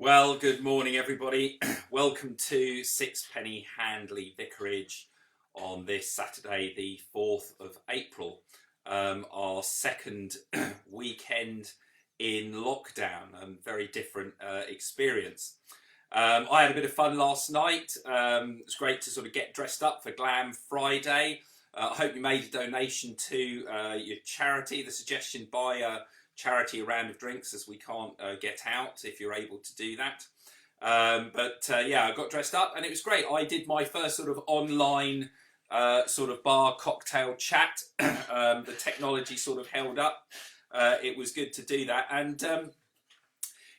Well, good morning, everybody. Welcome to Sixpenny Handley Vicarage on this Saturday, the 4th of April, our second weekend in lockdown. Very different experience. I had a bit of fun last night. It was great to sort of get dressed up for Glam Friday. I hope you made a donation to your charity. The suggestion buy a charity a round of drinks, as we can't get out, if you're able to do that. Yeah, I got dressed up and it was great. I did my first sort of online sort of bar cocktail chat. The technology sort of held up. It was good to do that, and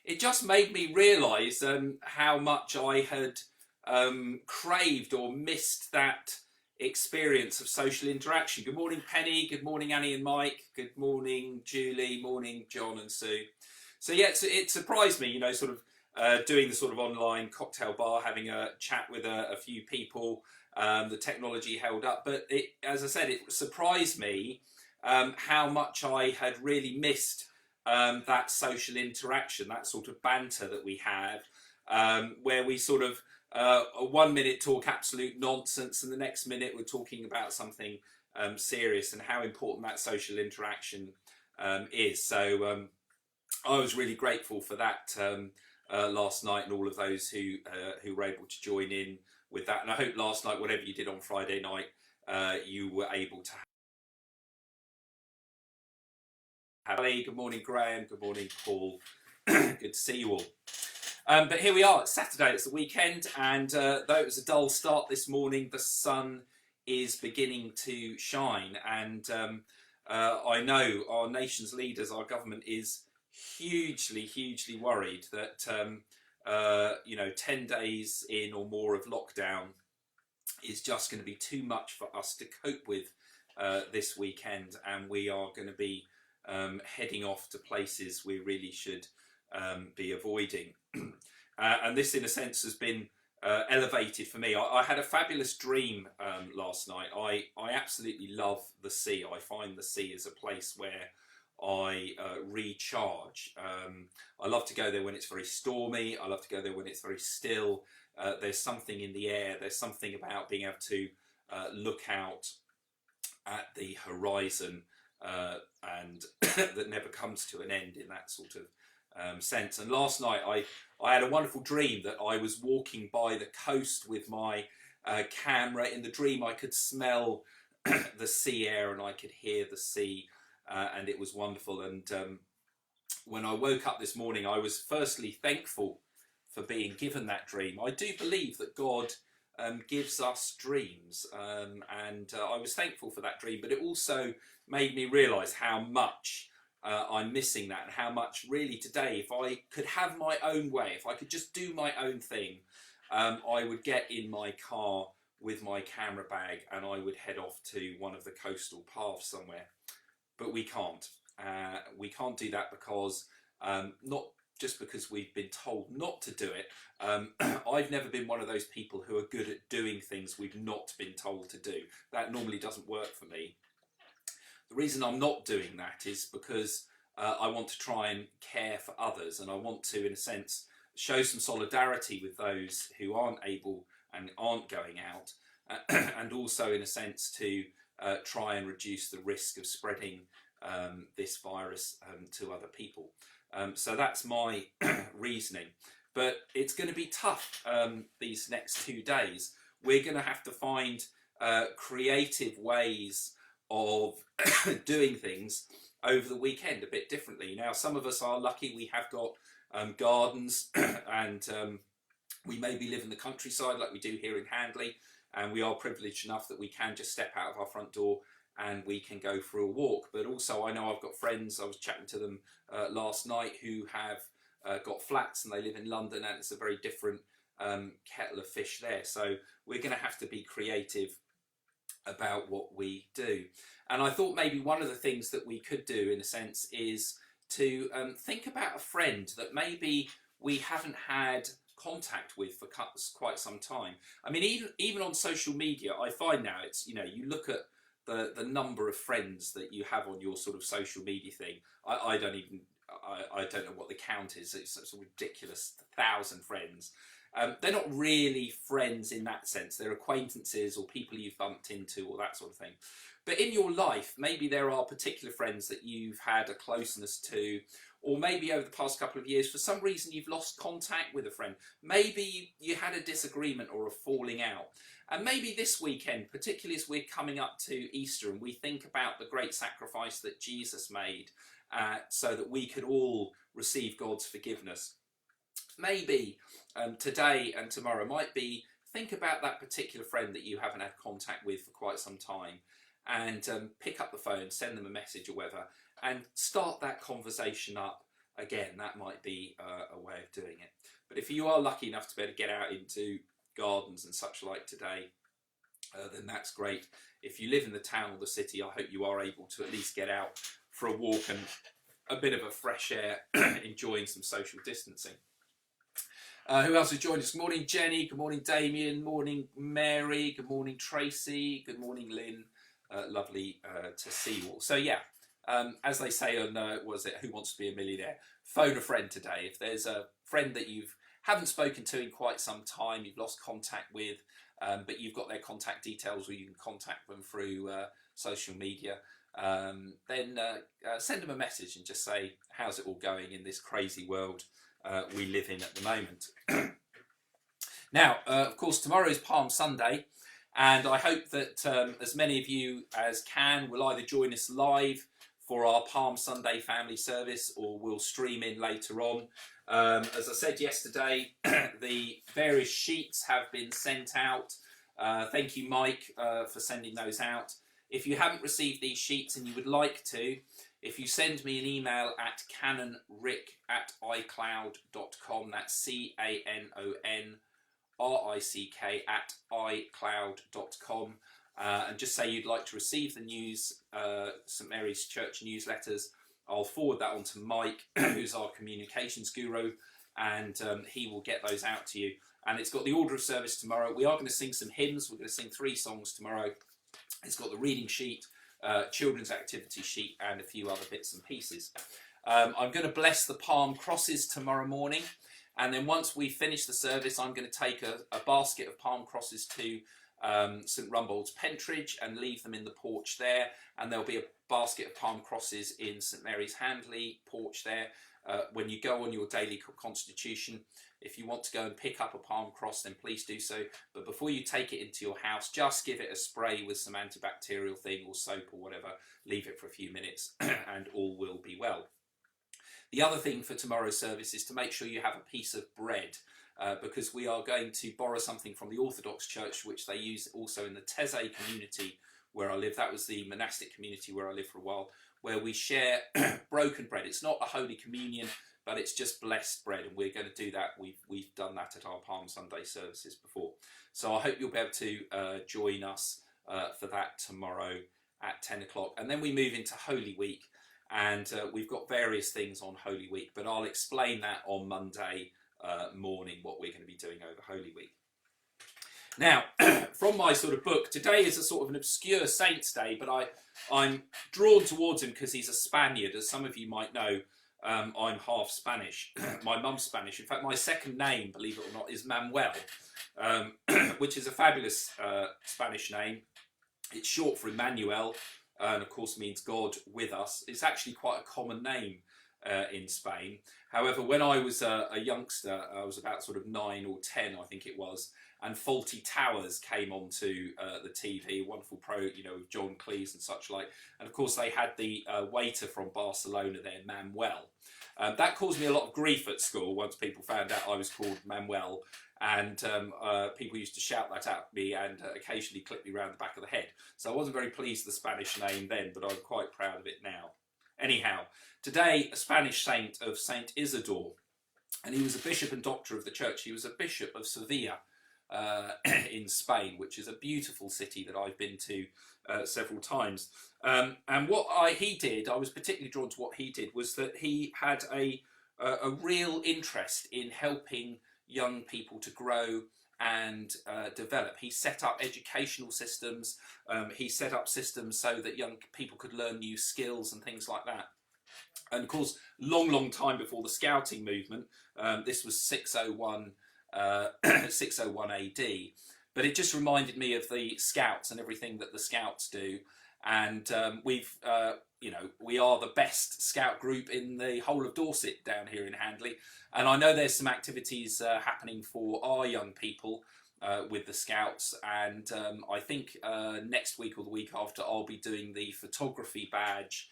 it just made me realise how much I had craved or missed that experience of social interaction. Good morning, Penny. Good morning, Annie and Mike. Good morning, Julie. Morning, John and Sue. So yeah, it surprised me, sort of doing the sort of online cocktail bar, having a chat with a few people. The technology held up, but as I said, it surprised me how much I had really missed that social interaction, that sort of banter that we have, where we sort of 1 minute talk absolute nonsense and the next minute we're talking about something serious, and how important that social interaction is. So I was really grateful for that last night, and all of those who were able to join in with that. And I hope last night, whatever you did on Friday night, you were able to have. Good morning, Graham. Good morning, Paul. Good to see you all. But here we are, it's Saturday, it's the weekend, and though it was a dull start this morning, the sun is beginning to shine, and I know our nation's leaders, our government, is hugely worried that 10 days in or more of lockdown is just going to be too much for us to cope with this weekend, and we are going to be heading off to places we really should be avoiding. And this, in a sense, has been elevated for me. I had a fabulous dream last night. I absolutely love the sea. I find the sea is a place where I recharge. I love to go there when it's very stormy. I love to go there when it's very still. There's something in the air. There's something about being able to look out at the horizon and that never comes to an end in that sort of sense. And last night I had a wonderful dream that I was walking by the coast with my camera. In the dream I could smell the sea air and I could hear the sea, and it was wonderful. And when I woke up this morning, I was firstly thankful for being given that dream. I do believe that God gives us dreams, and I was thankful for that dream, but it also made me realise how much I'm missing that, and how much really today, if I could have my own way, if I could just do my own thing, I would get in my car with my camera bag and I would head off to one of the coastal paths somewhere. But we can't. We can't do that because, not just because we've been told not to do it. I've never been one of those people who are good at doing things we've not been told to do. That normally doesn't work for me. The reason I'm not doing that is because I want to try and care for others, and I want to, in a sense, show some solidarity with those who aren't able and aren't going out, and also, in a sense, to try and reduce the risk of spreading this virus to other people. So that's my reasoning. But it's going to be tough these next 2 days. We're going to have to find creative ways of doing things over the weekend a bit differently. Now, some of us are lucky, we have got gardens and we maybe live in the countryside like we do here in Handley, and we are privileged enough that we can just step out of our front door and we can go for a walk. But also, I know I've got friends, I was chatting to them last night, who have got flats and they live in London, and it's a very different kettle of fish there. So we're going to have to be creative about what we do. And I thought maybe one of the things that we could do, in a sense, is to think about a friend that maybe we haven't had contact with for quite some time. I mean, even on social media, I find now it's, you look at the number of friends that you have on your sort of social media thing. I don't even I don't know what the count is. It's a ridiculous 1,000 friends. They're not really friends in that sense. They're acquaintances or people you've bumped into or that sort of thing. But in your life, maybe there are particular friends that you've had a closeness to, or maybe over the past couple of years, for some reason, you've lost contact with a friend. Maybe you had a disagreement or a falling out. And maybe this weekend, particularly as we're coming up to Easter and we think about the great sacrifice that Jesus made so that we could all receive God's forgiveness. Maybe today and tomorrow might be, think about that particular friend that you haven't had contact with for quite some time, and pick up the phone, send them a message or whatever, and start that conversation up again. That might be a way of doing it. But if you are lucky enough to be able to get out into gardens and such like today, then that's great. If you live in the town or the city, I hope you are able to at least get out for a walk and a bit of a fresh air, enjoying some social distancing. Who else has joined us? Good morning, Jenny. Good morning, Damien. Morning, Mary. Good morning, Tracy. Good morning, Lynn. Lovely to see you all. So yeah, as they say on, Who Wants to Be a Millionaire? Phone a friend today. If there's a friend that you haven't spoken to in quite some time, you've lost contact with, but you've got their contact details or you can contact them through social media, then send them a message and just say, how's it all going in this crazy world we live in at the moment. Now, of course, tomorrow is Palm Sunday, and I hope that as many of you as can will either join us live for our Palm Sunday family service or we'll stream in later on. As I said yesterday, the various sheets have been sent out. Thank you, Mike, for sending those out. If you haven't received these sheets and you would like to, if you send me an email at canonrick@icloud.com, that's CANONRICK@icloud.com, and just say you'd like to receive the news, St Mary's Church newsletters, I'll forward that on to Mike, who's our communications guru, and he will get those out to you. And it's got the order of service tomorrow. We are going to sing some hymns. We're going to sing 3 songs tomorrow. It's got the reading sheet, children's activity sheet, and a few other bits and pieces. I'm going to bless the palm crosses tomorrow morning, and then once we finish the service, I'm going to take a basket of palm crosses to St Rumbold's Pentridge and leave them in the porch there, and there'll be a basket of palm crosses in St Mary's Handley porch there. When you go on your daily constitution, if you want to go and pick up a palm cross, then please do so. But before you take it into your house, just give it a spray with some antibacterial thing or soap or whatever. Leave it for a few minutes and all will be well. The other thing for tomorrow's service is to make sure you have a piece of bread, because we are going to borrow something from the Orthodox Church, which they use also in the Teze community where I live. That was the monastic community where I lived for a while, where we share broken bread. It's not a Holy Communion, but it's just blessed bread, and we're going to do that. We've done that at our Palm Sunday services before. So I hope you'll be able to join us for that tomorrow at 10 o'clock. And then we move into Holy Week, and we've got various things on Holy Week, but I'll explain that on Monday morning, what we're going to be doing over Holy Week. Now, from my sort of book, today is a sort of an obscure saint's day, but I'm drawn towards him because he's a Spaniard. As some of you might know, I'm half Spanish. My mum's Spanish. In fact, my second name, believe it or not, is Manuel, which is a fabulous Spanish name. It's short for Emmanuel, and of course means God with us. It's actually quite a common name in Spain. However, when I was a youngster, I was about sort of 9 or 10, I think it was, and Fawlty Towers came onto the TV, a wonderful with John Cleese and such like. And of course they had the waiter from Barcelona there, Manuel. That caused me a lot of grief at school once people found out I was called Manuel, and people used to shout that at me and occasionally clip me around the back of the head. So I wasn't very pleased with the Spanish name then, but I'm quite proud of it now. Anyhow, today a Spanish saint of Saint Isidore, and he was a bishop and doctor of the church. He was a bishop of Sevilla in Spain, which is a beautiful city that I've been to several times. And what he did, I was particularly drawn to what he did, was that he had a real interest in helping young people to grow and develop. He set up educational systems. He set up systems so that young people could learn new skills and things like that. And of course, long time before the scouting movement, this was 601, 601 AD. But it just reminded me of the Scouts and everything that the Scouts do. And we are the best Scout group in the whole of Dorset down here in Handley. And I know there's some activities happening for our young people with the Scouts. And I think next week or the week after, I'll be doing the photography badge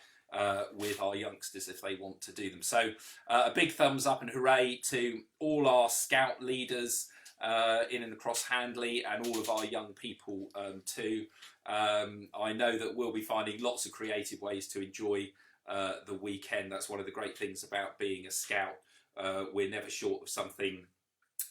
with our youngsters if they want to do them. So a big thumbs up and hooray to all our Scout leaders in and across Handley, and all of our young people too. I know that we'll be finding lots of creative ways to enjoy the weekend. That's one of the great things about being a Scout. We're never short of something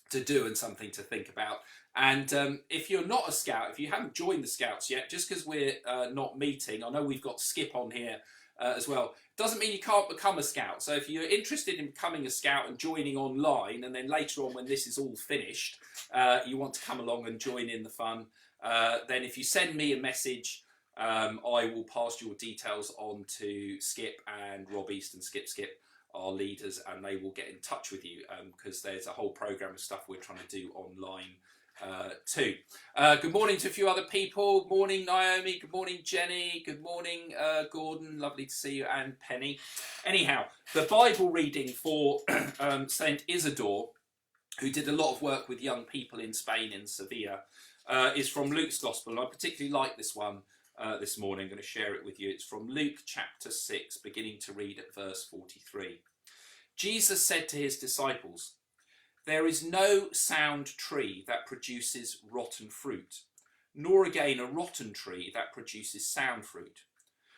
to do and something to think about. And if you're not a Scout, if you haven't joined the Scouts yet, just because we're not meeting, I know we've got Skip on here as well, doesn't mean you can't become a Scout. So if you're interested in becoming a Scout and joining online, and then later on when this is all finished, you want to come along and join in the fun, then if you send me a message, I will pass your details on to Skip and Rob East and Skip, our leaders, and they will get in touch with you, because there's a whole programme of stuff we're trying to do online too. Good morning to a few other people. Morning Naomi, good morning Jenny, good morning Gordon, lovely to see you, and Penny. Anyhow, the Bible reading for Saint Isidore, who did a lot of work with young people in Spain, in Sevilla, is from Luke's Gospel. And I particularly like this one this morning. I'm going to share it with you. It's from Luke chapter 6, beginning to read at verse 43. Jesus said to his disciples, "There is no sound tree that produces rotten fruit, nor again a rotten tree that produces sound fruit.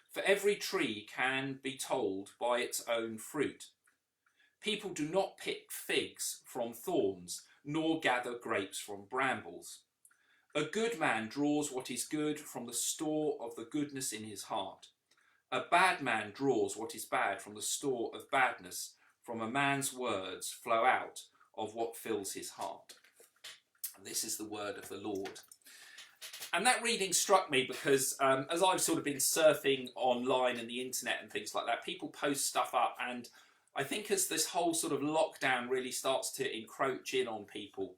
For every tree can be told by its own fruit. People do not pick figs from thorns, nor gather grapes from brambles. A good man draws what is good from the store of the goodness in his heart. A bad man draws what is bad from the store of badness. From a man's words flow out of what fills his heart." This is the word of the Lord. And that reading struck me because as I've sort of been surfing online and the internet and things like that, people post stuff up, and I think as this whole sort of lockdown really starts to encroach in on people,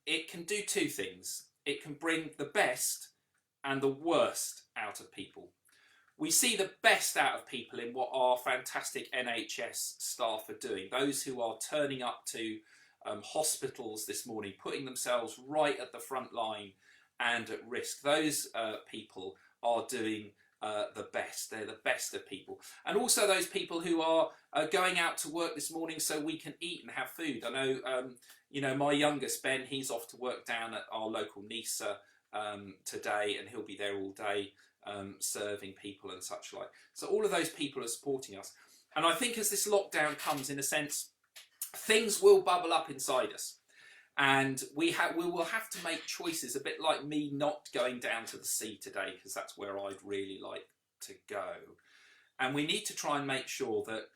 it can do two things. It can bring the best and the worst out of people. We see the best out of people in what our fantastic NHS staff are doing. Those who are turning up to hospitals this morning, putting themselves right at the front line and at risk. Those people are doing the best. They're the best of people. And also those people who are going out to work this morning so we can eat and have food. I know, my youngest, Ben, he's off to work down at our local NISA today, and he'll be there all day. Serving people and such like. So all of those people are supporting us. And I think as this lockdown comes, in a sense, things will bubble up inside us. And we will have to make choices, a bit like me not going down to the sea today, because that's where I'd really like to go. And we need to try and make sure that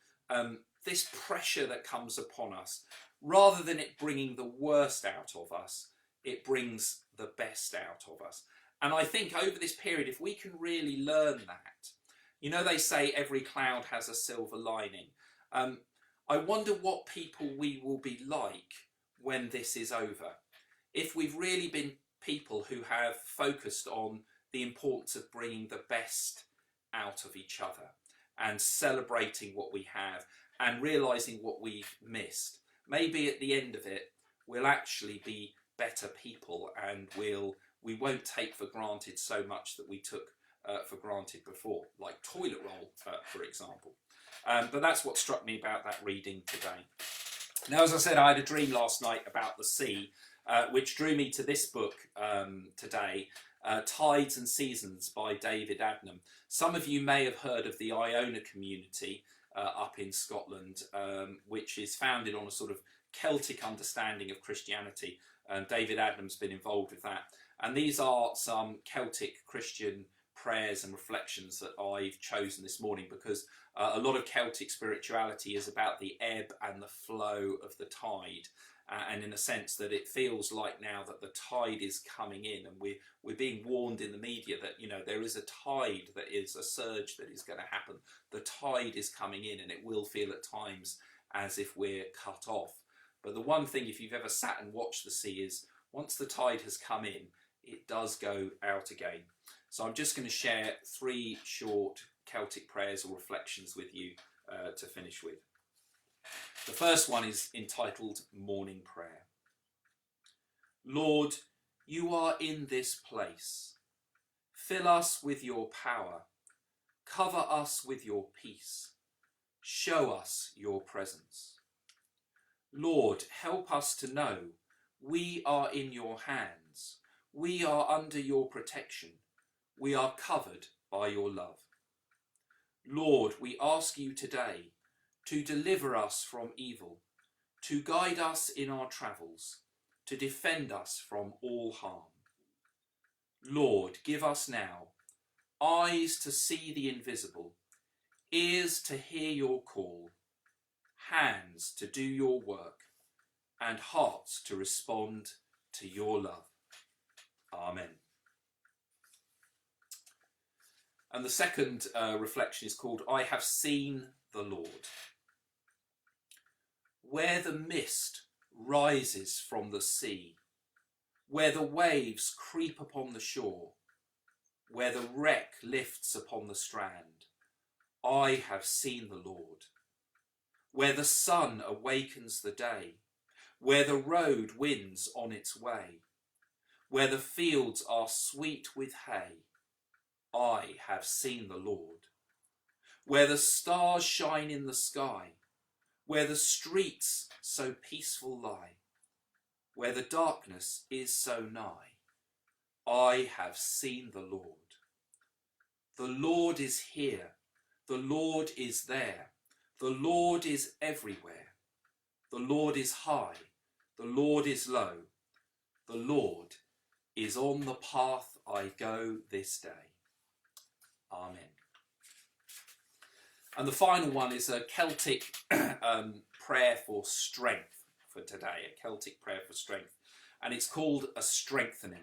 this pressure that comes upon us, rather than it bringing the worst out of us, it brings the best out of us. And I think over this period, if we can really learn that, they say every cloud has a silver lining. I wonder what people we will be like when this is over. If we've really been people who have focused on the importance of bringing the best out of each other and celebrating what we have and realising what we've missed. Maybe at the end of it, we'll actually be better people, and we won't take for granted so much that we took for granted before, like toilet roll, for example. But that's what struck me about that reading today. Now, as I said, I had a dream last night about the sea, which drew me to this book today, Tides and Seasons by David Adnam. Some of you may have heard of the Iona community up in Scotland, which is founded on a sort of Celtic understanding of Christianity. David Adnam's been involved with that. And these are some Celtic Christian prayers and reflections that I've chosen this morning, because a lot of Celtic spirituality is about the ebb and the flow of the tide, and in a sense that it feels like now that the tide is coming in, and we're being warned in the media that, you know, there is a tide, that is a surge that is going to happen. The tide is coming in, and it will feel at times as if we're cut off. But the one thing, if you've ever sat and watched the sea, is once the tide has come in, it does go out again. So I'm just going to share 3 short Celtic prayers or reflections with you to finish with. The first one is entitled Morning Prayer. Lord, you are in this place. Fill us with your power. Cover us with your peace. Show us your presence. Lord, help us to know we are in your hands. We are under your protection. We are covered by your love. Lord, we ask you today to deliver us from evil, to guide us in our travels, to defend us from all harm. Lord, give us now eyes to see the invisible, ears to hear your call, hands to do your work, and hearts to respond to your love. Amen. And the second reflection is called I Have Seen the Lord. Where the mist rises from the sea, where the waves creep upon the shore, where the wreck lifts upon the strand, I have seen the Lord. Where the sun awakens the day, where the road winds on its way, where the fields are sweet with hay, I have seen the Lord. Where the stars shine in the sky, where the streets so peaceful lie, where the darkness is so nigh, I have seen the Lord. The Lord is here, the Lord is there, the Lord is everywhere. The Lord is high, the Lord is low, the Lord is on the path I go this day. Amen. And the final one is a Celtic prayer for strength for today, a Celtic prayer for strength, and it's called a strengthening.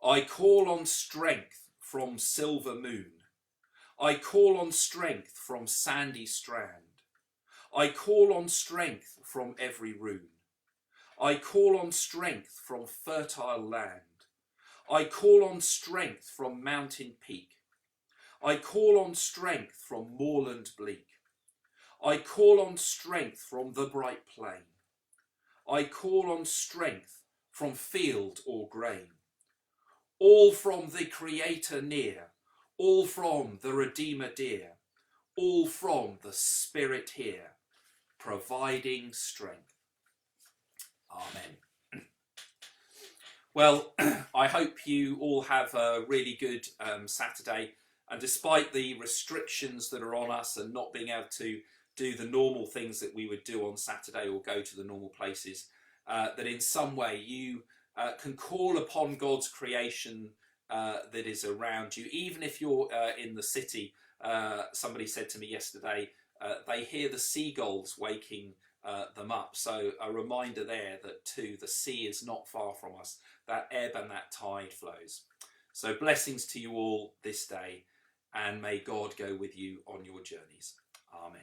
I call on strength from silver moon. I call on strength from sandy strand. I call on strength from every rune. I call on strength from fertile land. I call on strength from mountain peak. I call on strength from moorland bleak. I call on strength from the bright plain. I call on strength from field or grain. All from the Creator near, all from the Redeemer dear, all from the Spirit here, providing strength. Amen. Well, I hope you all have a really good Saturday, and despite the restrictions that are on us and not being able to do the normal things that we would do on Saturday or go to the normal places, that in some way you can call upon God's creation that is around you. Even if you're in the city, somebody said to me yesterday, they hear the seagulls waking them up. So a reminder there that too, the sea is not far from us. That ebb and that tide flows. So blessings to you all this day, and may God go with you on your journeys. Amen.